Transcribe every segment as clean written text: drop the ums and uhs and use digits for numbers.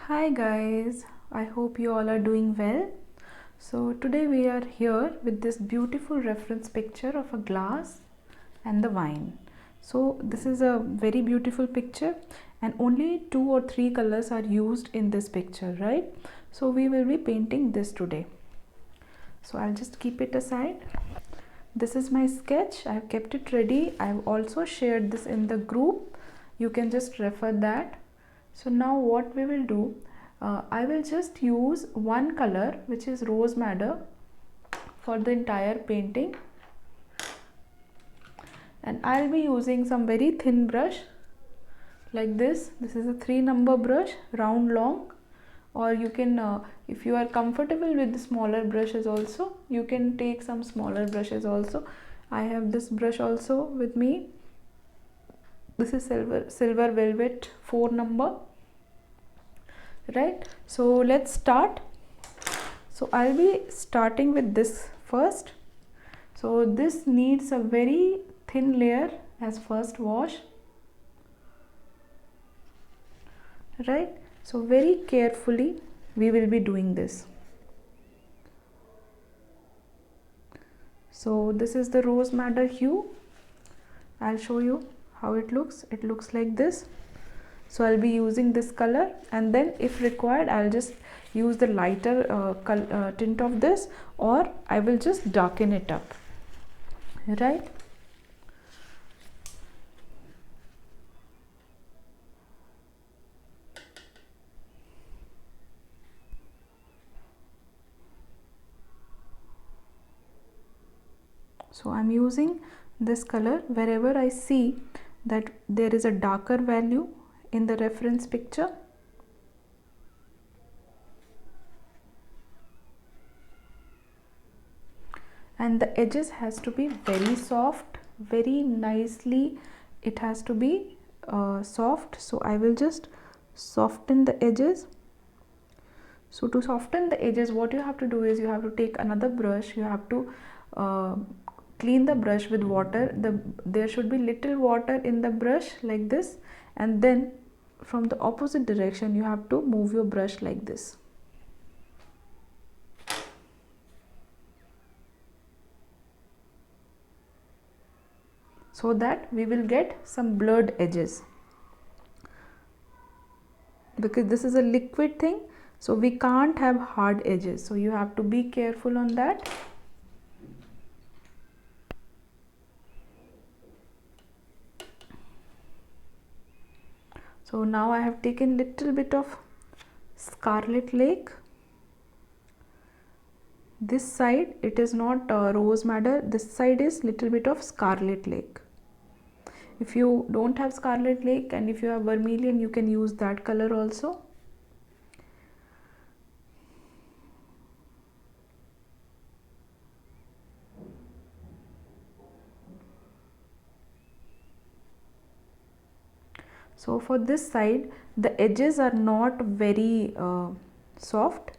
Hi guys, I hope you all are doing well. So today we are here with this beautiful reference picture of a glass and the wine. So this is a very beautiful picture and only 2 or 3 colors are used in this picture, right? So we will be painting this today. So I'll just keep it aside. This is my sketch. I've kept it ready. I've also shared this in the group. You can just refer that. So now what we will do, I will just use one color, which is rose madder, for the entire painting, and I'll be using some very thin brush like this. This is a 3-number brush, round long, or you can if you are comfortable with the smaller brushes also, you can take some smaller brushes also. I have this brush also with me. This is silver velvet 4-number, right? So let's start. So I'll be starting with this first. So this needs a very thin layer as first wash, right? So very carefully we will be doing this. So this is the rose madder hue. I'll show you how it looks. It looks like this. So I'll be using this color, and then if required I'll just use the lighter tint of this, or I will just darken it up, right? So I'm using this color wherever I see that there is a darker value in the reference picture. And the edges has to be very soft, very nicely it has to be soft. So I will just soften the edges. So to soften the edges, what you have to do is you have to take another brush. You have to clean the brush with water. There should be little water in the brush like this, and then from the opposite direction you have to move your brush like this. So that we will get some blurred edges, because this is a liquid thing, so we can't have hard edges. So you have to be careful on that. So now I have taken little bit of Scarlet Lake. This side it is not rose madder, this side is little bit of Scarlet Lake. If you don't have Scarlet Lake and if you have vermilion, you can use that color also. So for this side the edges are not very soft.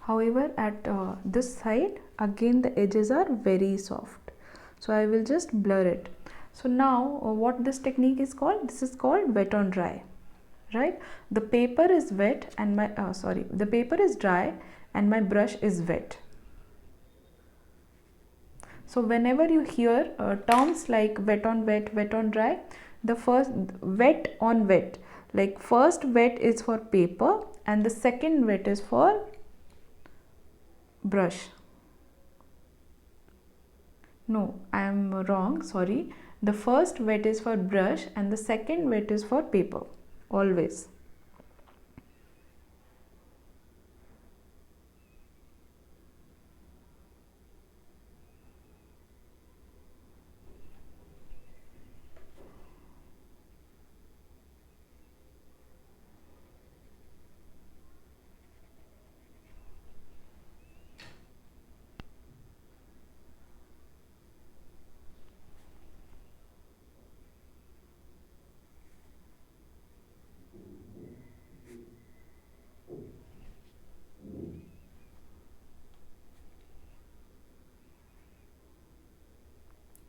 However, at this side again the edges are very soft. So I will just blur it. So now what this technique is called? This is called wet on dry, right? The paper is wet and my the paper is dry and my brush is wet. So whenever you hear terms like wet on wet, wet on dry, the first wet on wet, like first wet is for paper and the second wet is for brush. No, I am wrong, sorry. The first wet is for brush and the second wet is for paper, always.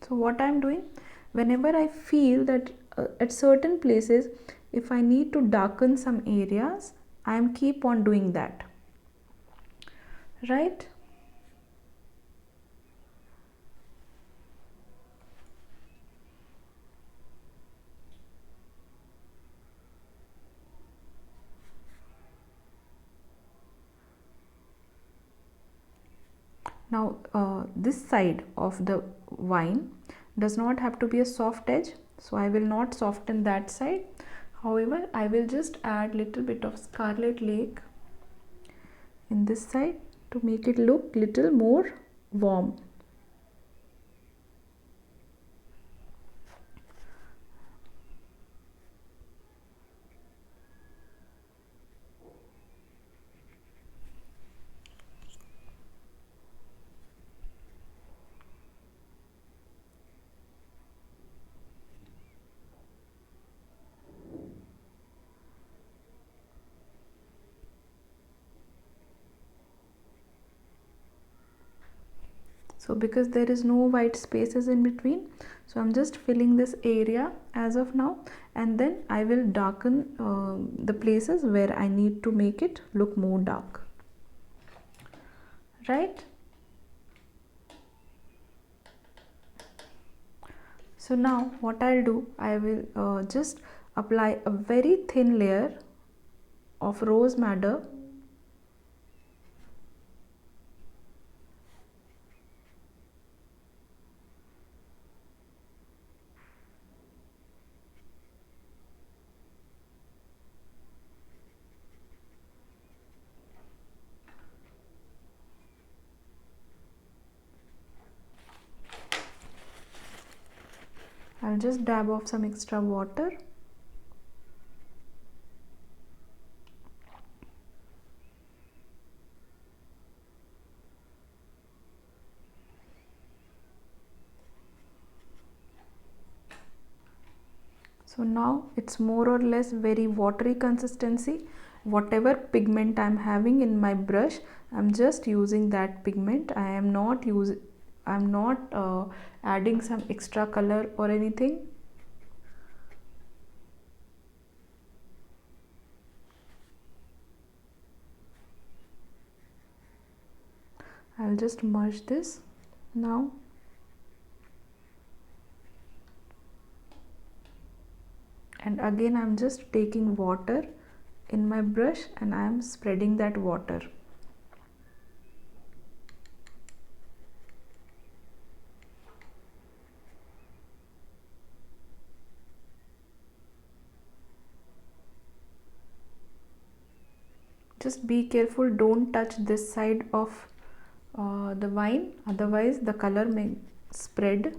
So what I'm doing, whenever I feel that at certain places, if I need to darken some areas, I am keep on doing that, right? Now this side of the wine does not have to be a soft edge, so I will not soften that side. However, I will just add little bit of scarlet lake in this side to make it look little more warm. So because there is no white spaces in between, so I'm just filling this area as of now, and then I will darken the places where I need to make it look more dark, right? So now what I'll do, I will just apply a very thin layer of rose madder. I'll just dab off some extra water. So now it's more or less very watery consistency. Whatever pigment I'm having in my brush, I'm just using that pigment. I'm not adding some extra color or anything. I'll just merge this now. And again I'm just taking water in my brush and I am spreading that water. Just be careful, don't touch this side of the wine, otherwise the color may spread.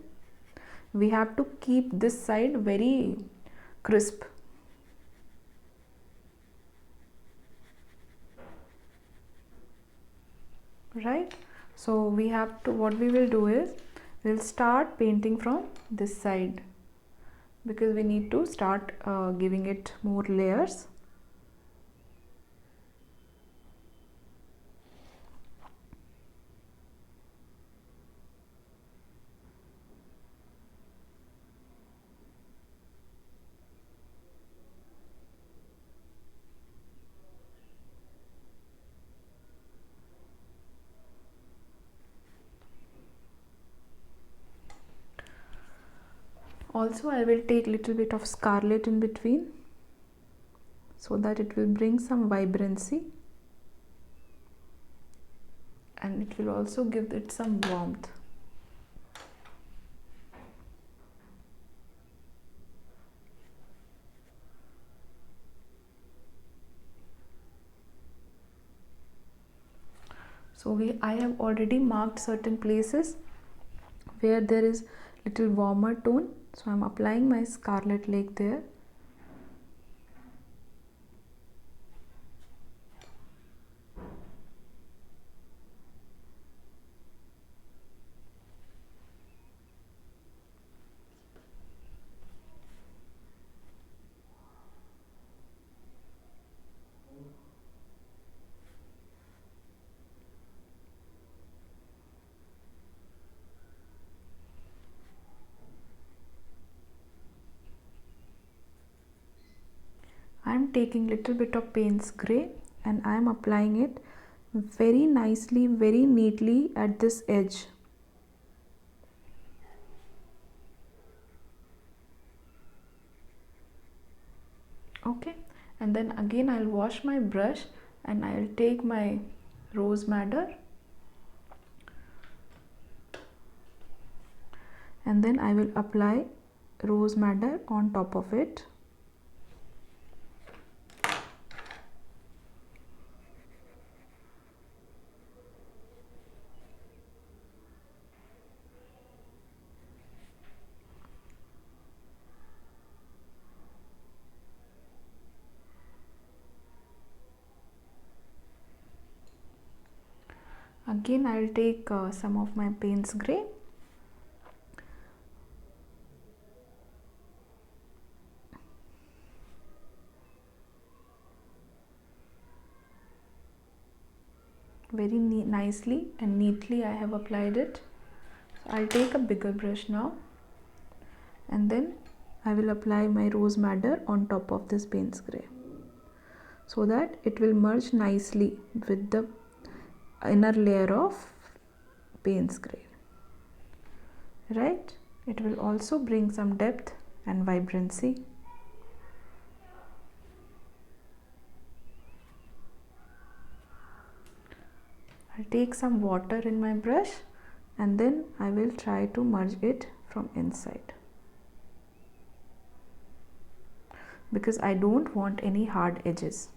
We have to keep this side very crisp. Right, so we have to, what we will do is we'll start painting from this side because we need to start giving it more layers. Also I will take little bit of scarlet in between so that it will bring some vibrancy and it will also give it some warmth. So I have already marked certain places where there is little warmer tone, so I'm applying my scarlet lake there. I'm taking little bit of Payne's Grey and I'm applying it very nicely, very neatly at this edge. Okay, and then again I'll wash my brush and I'll take my rose madder and then I will apply rose madder on top of it. Again I'll take some of my Payne's Grey very nicely and neatly. I have applied it. So I'll take a bigger brush now and then I will apply my rose madder on top of this Payne's Grey so that it will merge nicely with the inner layer of Payne's Grey, right? It will also bring some depth and vibrancy. I'll take some water in my brush and then I will try to merge it from inside because I don't want any hard edges.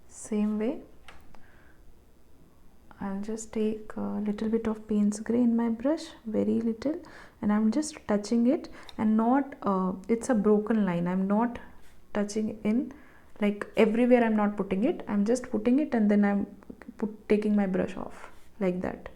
Same way, I'll just take a little bit of Payne's Grey in my brush, very little, and I'm just touching it and not, it's a broken line. I'm not touching in like everywhere. I'm not putting it. I'm just putting it and then I'm taking my brush off like that.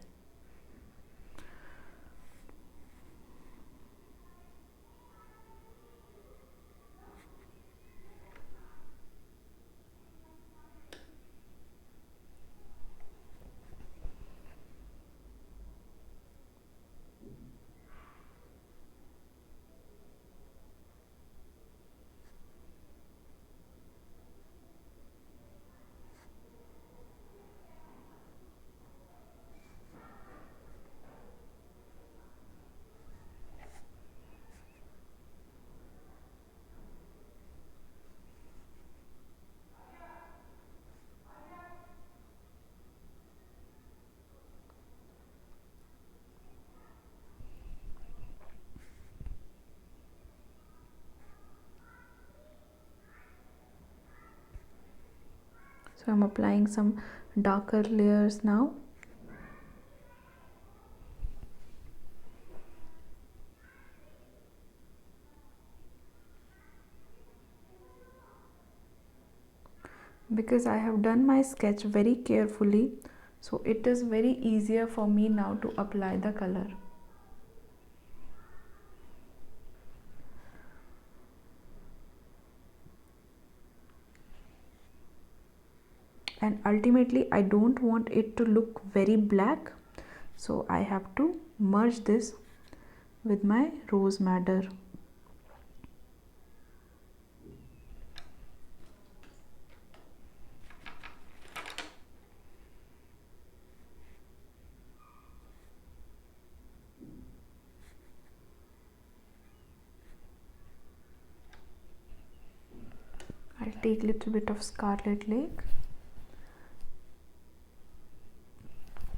So I'm applying some darker layers now. Because I have done my sketch very carefully, so it is very easier for me now to apply the color. And ultimately I don't want it to look very black, so I have to merge this with my rose madder. I'll take little bit of Scarlet Lake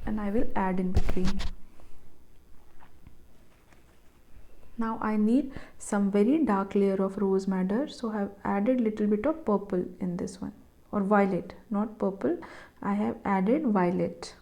and I will add in between. Now I need some very dark layer of rose madder, so I have added little bit of purple in this one, or violet, not purple. I have added violet.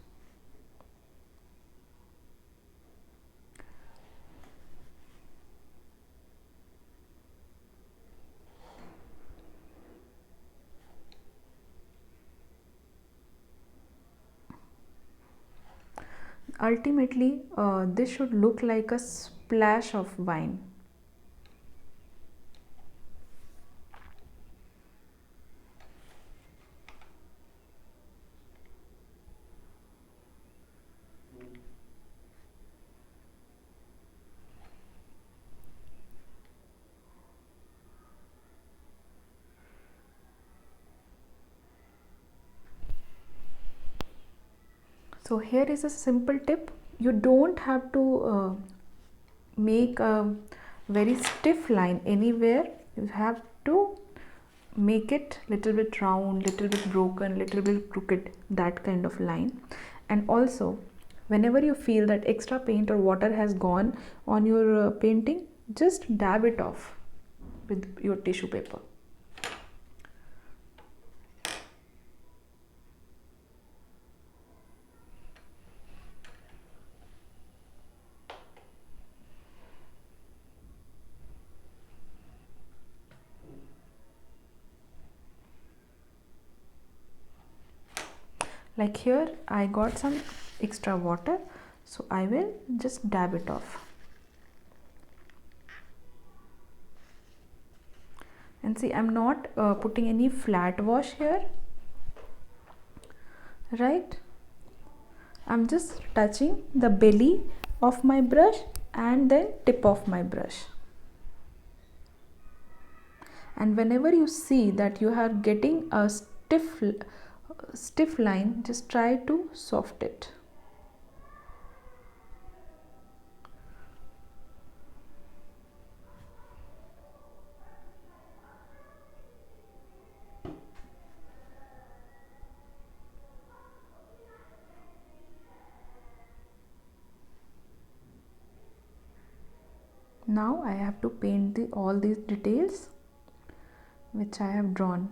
Ultimately, this should look like a splash of wine. So here is a simple tip. You don't have to make a very stiff line anywhere. You have to make it little bit round, little bit broken, little bit crooked, that kind of line. And also, whenever you feel that extra paint or water has gone on your painting, just dab it off with your tissue paper. Like here I got some extra water, so I will just dab it off. And see, I'm not putting any flat wash here, right? I'm just touching the belly of my brush and then tip of my brush. And whenever you see that you are getting a stiff line, just try to soft it. Now I have to paint all these details which I have drawn.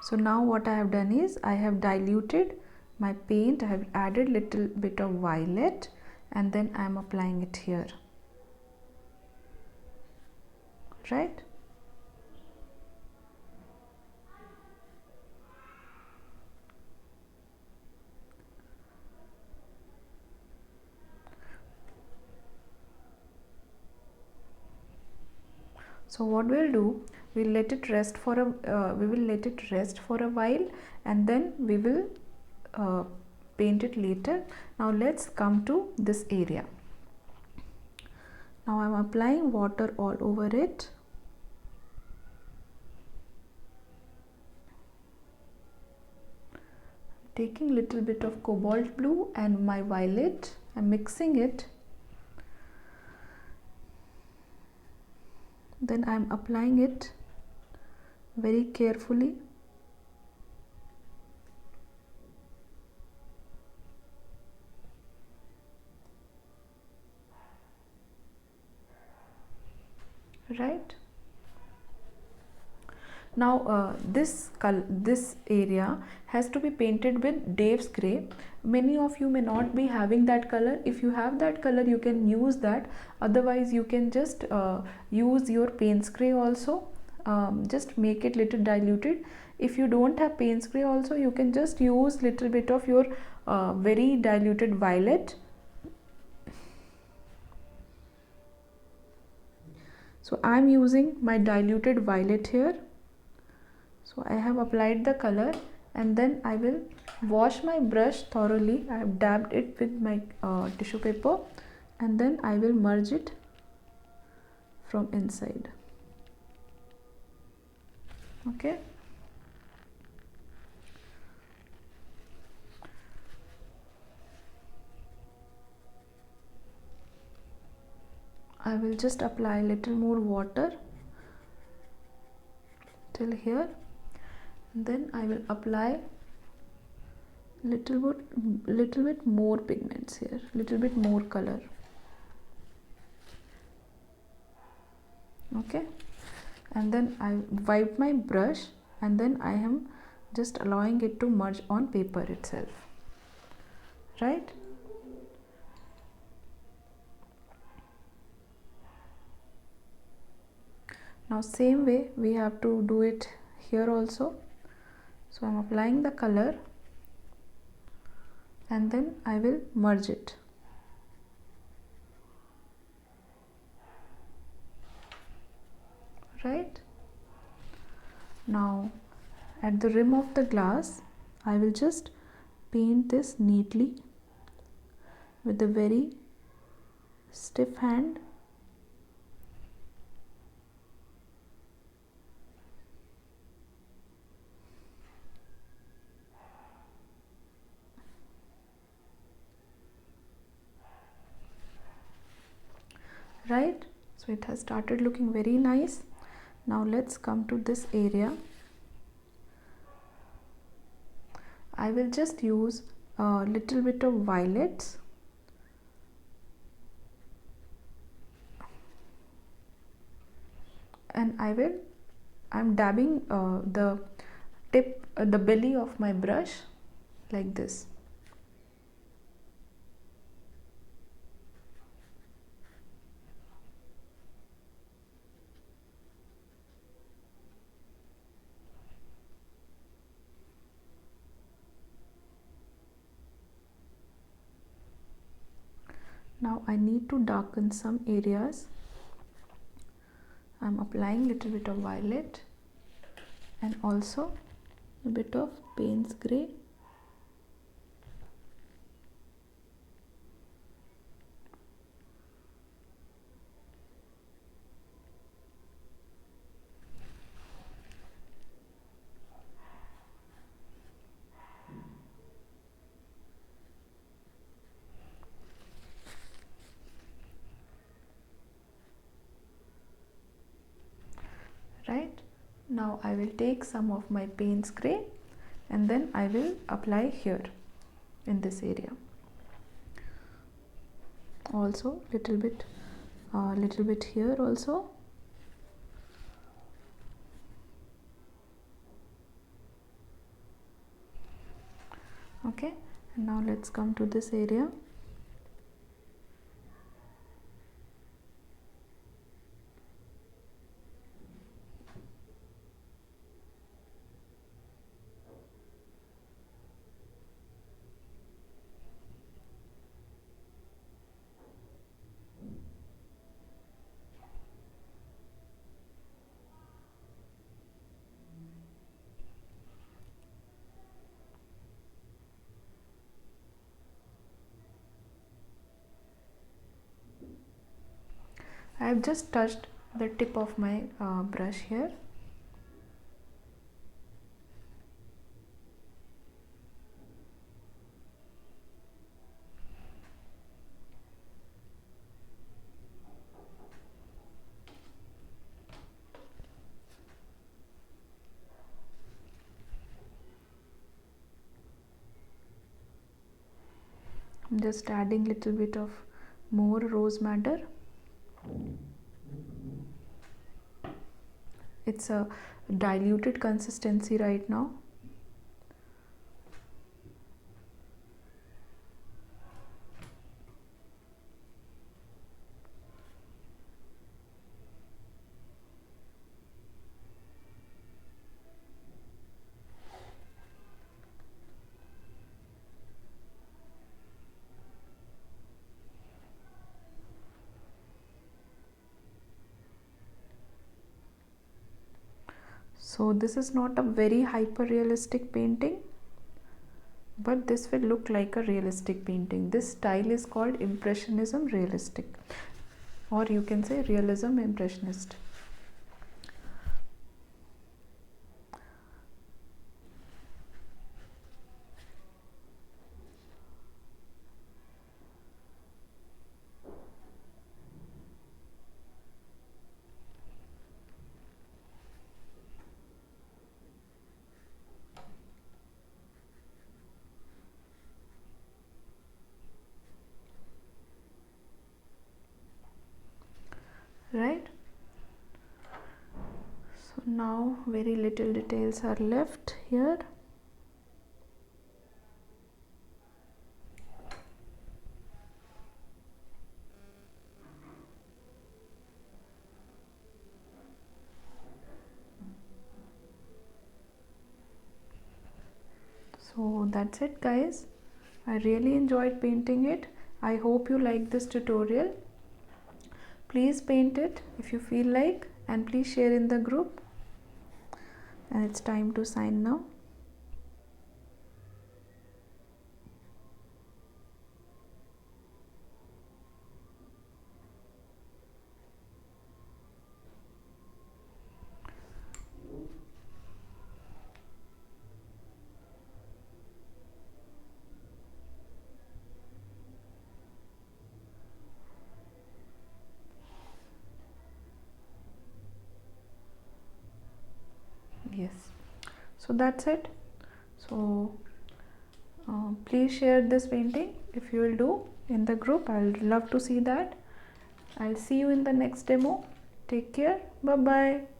So now what I have done is I have diluted my paint. I have added little bit of violet and then I am applying it here, right? So what we'll do, we'll let it rest for a while and then we will paint it later. Now let's come to this area. Now I'm applying water all over it. Taking little bit of cobalt blue and my violet, I'm mixing it. Then I'm applying it very carefully. Right? Now this area has to be painted with Dave's Grey. Many of you may not be having that color. If you have that color, you can use that. Otherwise, you can just use your Payne's Grey also. Just make it little diluted. If you don't have Payne's Grey also, you can just use little bit of your very diluted violet. So I am using my diluted violet here. So I have applied the color and then I will wash my brush thoroughly. I have dabbed it with my tissue paper and then I will merge it from inside. Okay. I will just apply a little more water till here. Then I will apply little bit more pigments here, little bit more color. Okay, and then I wipe my brush and then I am just allowing it to merge on paper itself, right? Now same way we have to do it here also. So I'm applying the color and then I will merge it. Right? Now at the rim of the glass I will just paint this neatly with a very stiff hand. Right, so it has started looking very nice. Now let's come to this area. I will just use a little bit of violets and I'm dabbing the belly of my brush like this. Now I need to darken some areas. I'm applying little bit of violet and also a bit of Payne's grey. Right, now I will take some of my Payne's grey and then I will apply here in this area. Also little bit here also. Okay, and now let's come to this area. I have just touched the tip of my brush here. I'm just adding little bit of more rose madder. It's a diluted consistency right now. So this is not a very hyper realistic painting, but this will look like a realistic painting. This style is called Impressionism Realistic, or you can say Realism Impressionist. Right, so now very little details are left here. So that's it guys. I really enjoyed painting it. I hope you like this tutorial. Please paint it if you feel like, and please share in the group. And it's time to sign now. Yes, so that's it. So please share this painting if you will do in the group. I'll love to see that. I'll see you in the next demo. Take care. Bye bye.